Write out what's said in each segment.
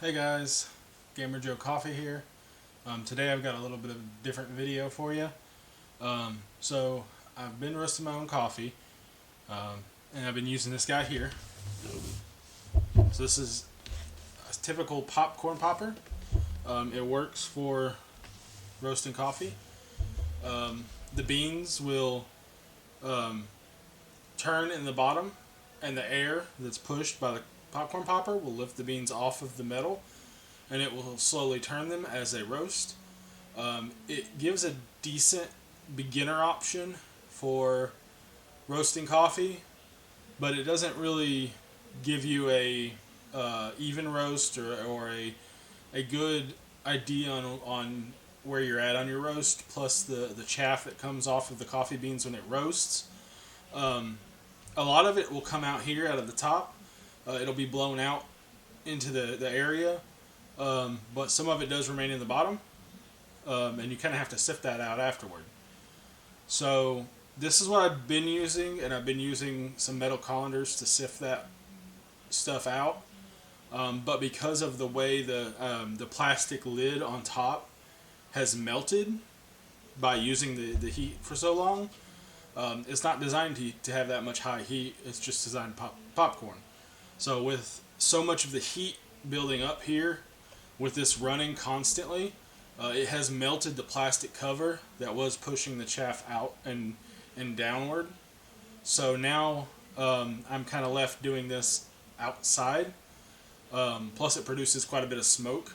Hey guys, Gamer Joe Coffee here. Today I've got a little bit of a different video for you. So I've been roasting my own coffee, and I've been using this guy here. So this is a typical popcorn popper. It works for roasting coffee. The beans will turn in the bottom, and the air that's pushed by the popcorn popper will lift the beans off of the metal, and it will slowly turn them as they roast. It gives a decent beginner option for roasting coffee, but it doesn't really give you a even roast or a good idea on where you're at on your roast, plus the chaff that comes off of the coffee beans when it roasts. A lot of it will come out here out of the top. It'll be blown out into the area, but some of it does remain in the bottom, and you kind of have to sift that out afterward. So this is what I've been using, and I've been using some metal colanders to sift that stuff out. But because of the way the plastic lid on top has melted by using the heat for so long, it's not designed to have that much high heat. It's just designed to pop popcorn. So with so much of the heat building up here, with this running constantly, it has melted the plastic cover that was pushing the chaff out and downward. So now I'm kind of left doing this outside. Plus it produces quite a bit of smoke.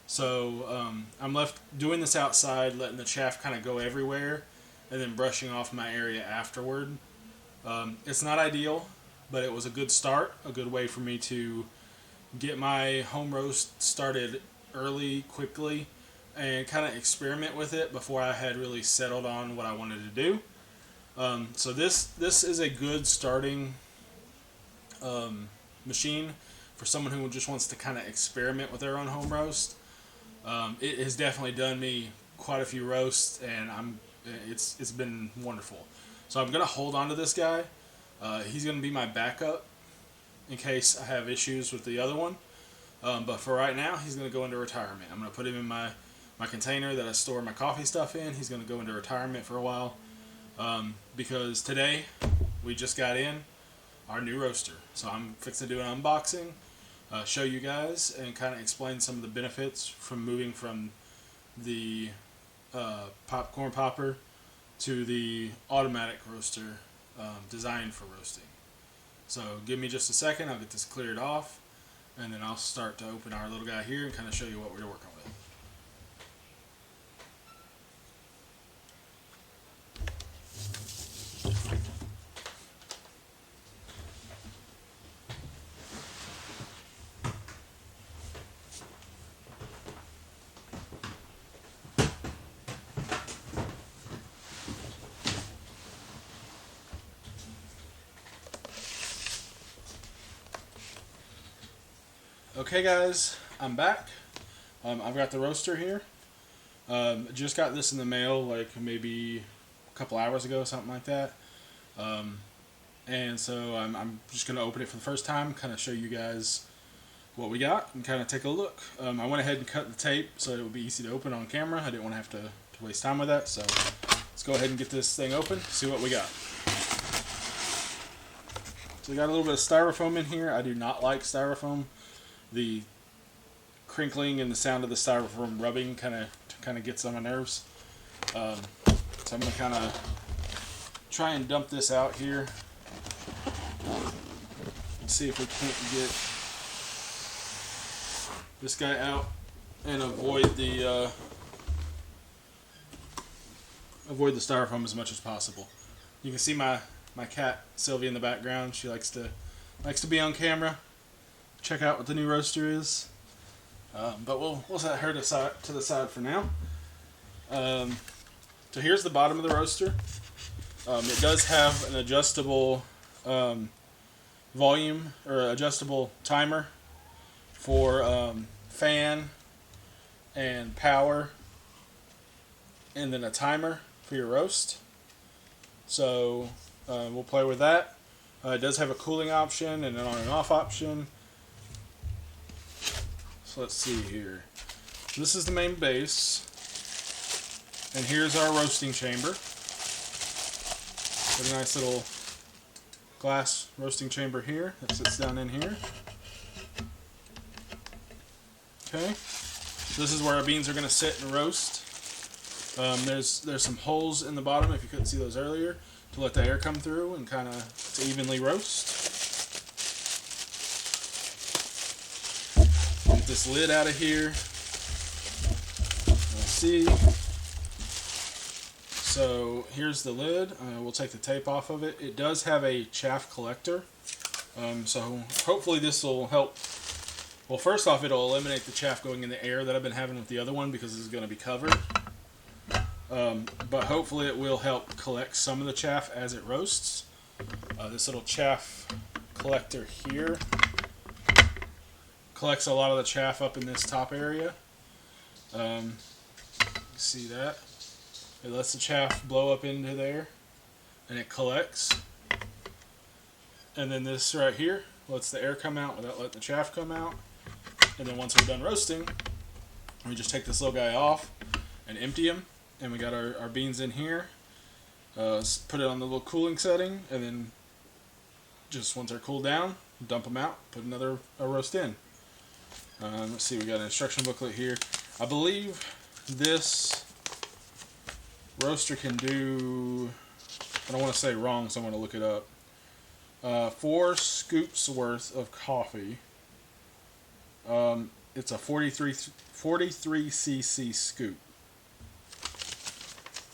So I'm left doing this outside, letting the chaff kind of go everywhere, and then brushing off my area afterward. It's not ideal, but it was a good start, a good way for me to get my home roast started early, quickly, and kind of experiment with it before I had really settled on what I wanted to do. So this is a good starting machine for someone who just wants to kind of experiment with their own home roast. It has definitely done me quite a few roasts, and it's been wonderful. So I'm gonna hold on to this guy. He's gonna be my backup in case I have issues with the other one. But for right now, he's gonna go into retirement. I'm gonna put him in my container that I store my coffee stuff in. He's gonna go into retirement for a while, because today we just got in our new roaster. So I'm fixing to do an unboxing, show you guys, and kind of explain some of the benefits from moving from the popcorn popper to the automatic roaster designed for roasting. So give me just a second, I'll get this cleared off, and then I'll start to open our little guy here and kind of show you what we're working with. Okay guys, I'm back. I've got the roaster here. Just got this in the mail like maybe a couple hours ago, something like that. And so I'm just going to open it for the first time, kind of show you guys what we got and kind of take a look. I went ahead and cut the tape so it would be easy to open on camera. I didn't want to have to waste time with that, so let's go ahead and get this thing open, see what we got. So we got a little bit of styrofoam in here. I do not like styrofoam. The crinkling and the sound of the styrofoam rubbing kind of gets on my nerves. So I'm going to kind of try and dump this out here. Let's see if we can't get this guy out and avoid the styrofoam as much as possible. You can see my cat Sylvia in the background. She likes to be on camera. Check out what the new roaster is. But we'll set her to the side for now. So here's the bottom of the roaster. It does have an adjustable volume or adjustable timer for fan and power, and then a timer for your roast. So we'll play with that. It does have a cooling option and an on and off option. So let's see here. This is the main base. And here's our roasting chamber. Got a nice little glass roasting chamber here that sits down in here. Okay. This is where our beans are going to sit and roast. There's some holes in the bottom, if you couldn't see those earlier, to let the air come through and kind of to evenly roast. Get this lid out of here. Let's see. So here's the lid. We'll take the tape off of it. It does have a chaff collector. So hopefully this will help. Well, first off, it'll eliminate the chaff going in the air that I've been having with the other one because it's going to be covered. But hopefully it will help collect some of the chaff as it roasts. This little chaff collector here collects a lot of the chaff up in this top area. See that? It lets the chaff blow up into there and it collects. And then this right here lets the air come out without letting the chaff come out. And then once we're done roasting, we just take this little guy off and empty him. And we got our beans in here. Put it on the little cooling setting, and then just once they're cooled down, dump them out, put another roast in. Let's see, we got an instruction booklet here. I believe this roaster can do, I don't want to say wrong, so I'm going to look it up. 4 scoops worth of coffee. It's a 43 cc scoop.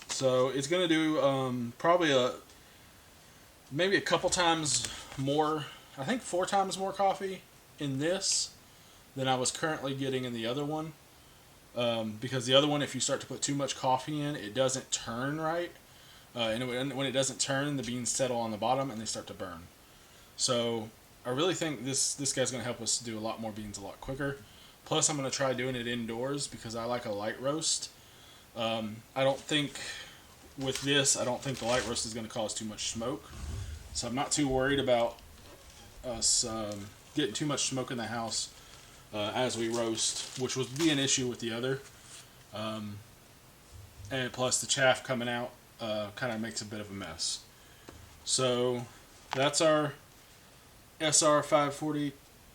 So it's going to do probably maybe a couple times more, I think 4 times more coffee in this than I was currently getting in the other one. Because the other one, if you start to put too much coffee in, it doesn't turn right. And when it doesn't turn, the beans settle on the bottom and they start to burn. So I really think this guy's going to help us do a lot more beans a lot quicker. Plus I'm going to try doing it indoors because I like a light roast. I don't think with this, I don't think the light roast is going to cause too much smoke. So I'm not too worried about us getting too much smoke in the house as we roast, which would be an issue with the other. And plus the chaff coming out kind of makes a bit of a mess. So that's our SR540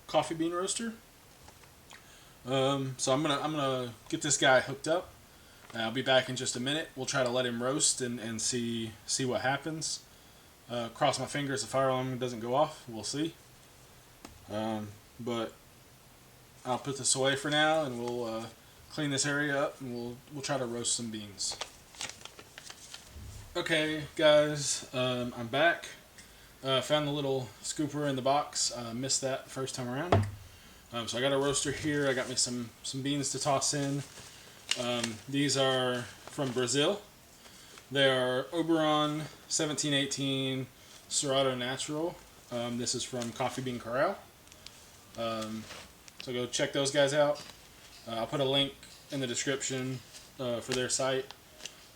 coffee bean roaster. So I'm gonna get this guy hooked up. I'll be back in just a minute. We'll try to let him roast and see what happens. Cross my fingers the fire alarm doesn't go off. We'll see. But I'll put this away for now, and we'll clean this area up, and we'll try to roast some beans. Okay, guys, I'm back. Found the little scooper in the box. Missed that the first time around. So I got a roaster here. I got me some beans to toss in. These are from Brazil. They are Oberon 1718 Cerrado Natural. This is from Coffee Bean Corral. So go check those guys out. I'll put a link in the description for their site.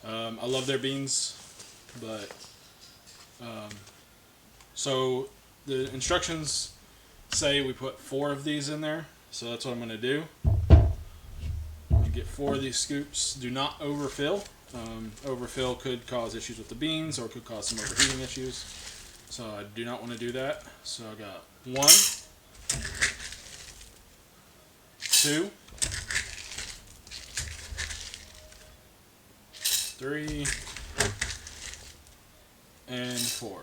I love their beans, but so the instructions say we put 4 of these in there, so that's what I'm going to do. Get 4 of these scoops. Do not overfill. Overfill could cause issues with the beans or could cause some overheating issues. So I do not want to do that. So I got 1, 2, 3, and 4.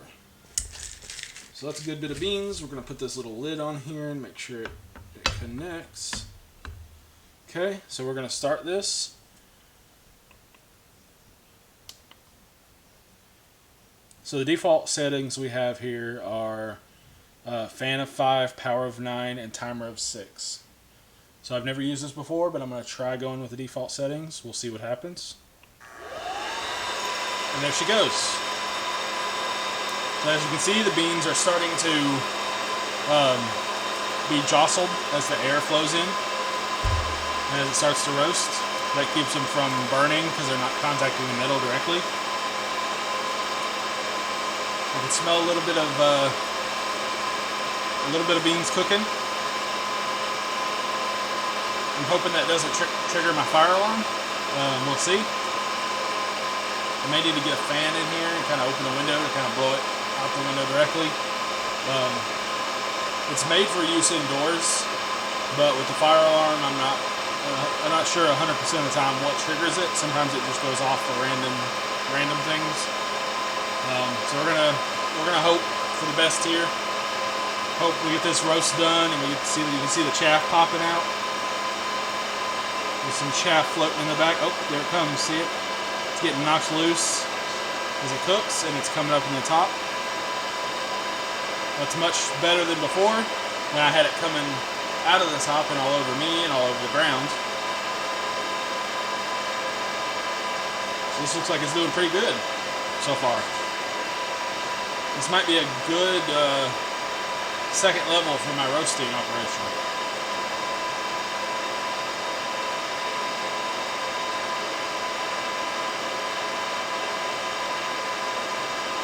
So that's a good bit of beans. We're going to put this little lid on here and make sure it connects. Okay, so we're going to start this. So the default settings we have here are fan of 5, power of 9, and timer of 6. So I've never used this before, but I'm going to try going with the default settings. We'll see what happens. And there she goes. So as you can see, the beans are starting to be jostled as the air flows in. And as it starts to roast, that keeps them from burning because they're not contacting the metal directly. I can smell a little bit of beans cooking. I'm hoping that doesn't trigger my fire alarm. We'll see. I may need to get a fan in here and kind of open the window to kind of blow it out the window directly. It's made for use indoors, but with the fire alarm, I'm not sure 100% of the time what triggers it. Sometimes it just goes off for random things. So we're gonna hope for the best here. Hope we get this roast done and you can see the chaff popping out. There's some chaff floating in the back. Oh, there it comes. See it? It's getting knocked loose as it cooks, and it's coming up in the top. That's much better than before when I had it coming out of the top and all over me and all over the ground. So this looks like it's doing pretty good so far. This might be a good second level for my roasting operation.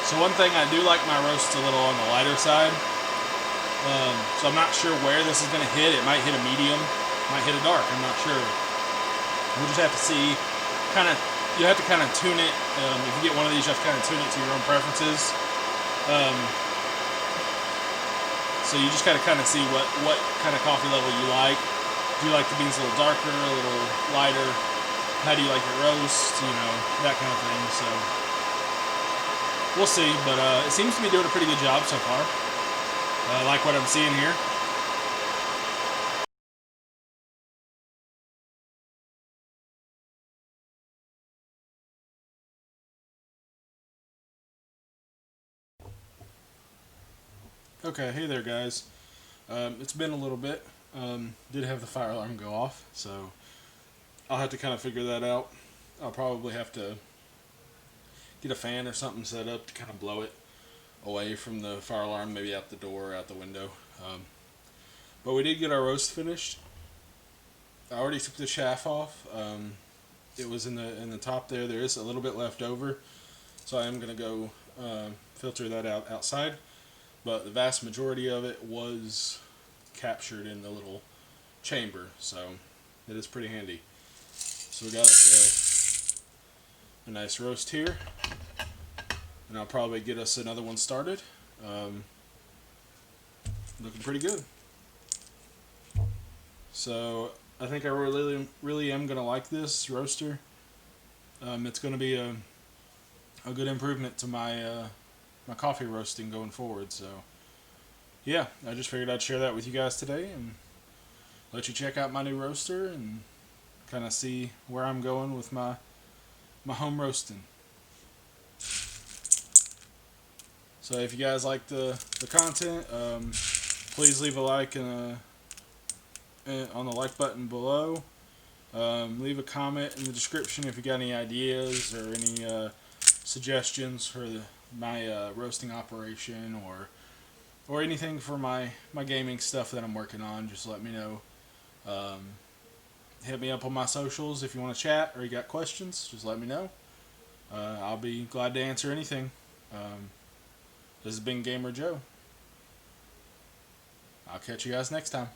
So one thing, I do like my roast a little on the lighter side. So I'm not sure where this is going to hit. It might hit a medium, might hit a dark. I'm not sure. We'll just have to see. You have to kind of tune it. If you get one of these, you have to kind of tune it to your own preferences. So you just got to kind of see what kind of coffee level you like. Do you like the beans a little darker, a little lighter? How do you like your roast? That kind of thing. So we'll see, but it seems to be doing a pretty good job so far. I like what I'm seeing here. Okay, hey there guys. It's been a little bit. Did have the fire alarm go off, so I'll have to kind of figure that out. I'll probably have to get a fan or something set up to kind of blow it away from the fire alarm, maybe out the door or out the window. But we did get our roast finished. I already took the chaff off. It was in the top there. There is a little bit left over, so I am going to go filter that out outside. But the vast majority of it was captured in the little chamber, so it is pretty handy. So we got a nice roast here, and I'll probably get us another one started. Looking pretty good. So I think I really am going to like this roaster. It's going to be a good improvement to my my coffee roasting going forward. So yeah, I just figured I'd share that with you guys today and let you check out my new roaster and kind of see where I'm going with my home roasting. So if you guys like the content, please leave a like on the like button below. Leave a comment in the description if you got any ideas or any suggestions for my roasting operation or anything for my gaming stuff that I'm working on. Just let me know. Hit me up on my socials if you want to chat or you got questions. Just let me know. I'll be glad to answer anything. This has been Gamer Joe. I'll catch you guys next time.